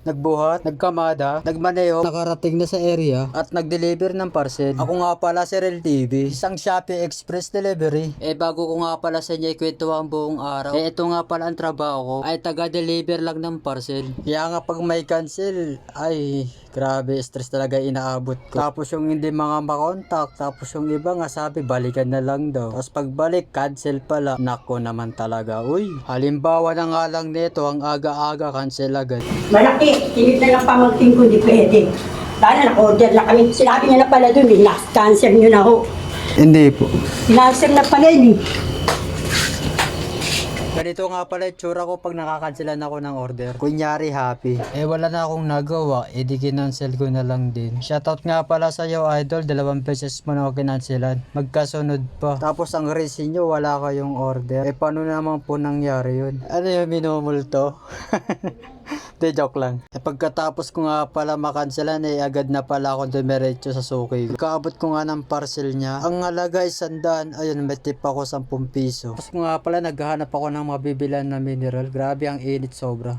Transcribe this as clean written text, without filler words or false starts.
nagbuhat, nagkamada, nagmaneho, nakarating na sa area, at nag-deliver ng parcel. Ako nga pala si Rel TV, isang Shopee Express Delivery. Bago ko nga pala sa inyo ikwento ang buong araw, ito nga pala ang trabaho ko, ay taga-deliver lang ng parcel. Kaya nga pag may cancel, ay grabe, stress talaga inaabot ko. Tapos yung hindi mga makontak, tapos yung iba nga sabi balikan na lang daw. Tapos pagbalik, cancel pala. Nako naman talaga. Uy, halimbawa na nga lang nito, ang aga-aga cancel agad. Malaki, tinit na lang pamangkin ko, di pwede. Dahil nag-order na kami. Sinabi niya na pala dun, cancel nyo na ho. Hindi po. Cancel na pala yun. Ganito nga pala itsura ko pag nakakancelan ako ng order. Kunyari happy. Wala na akong nagawa, di kinancel ko na lang din. Shoutout nga pala sa iyo idol, 2 beses mo na ako kinancelan. Magkasunod pa. Tapos ang reason nyo, wala kayong order. Paano naman po nangyari yun? Ano yung minumulto? De joke lang. Pagkatapos ko nga pala makancelan, agad na pala ako dumiretso sa suki ko. Kaabot ko nga ng parcel niya. Ang halaga ay 100. Ayun, may tip ako 10 piso. Tapos ko nga pala naghahanap ako ng mabibilan na mineral. Grabe ang init sobra.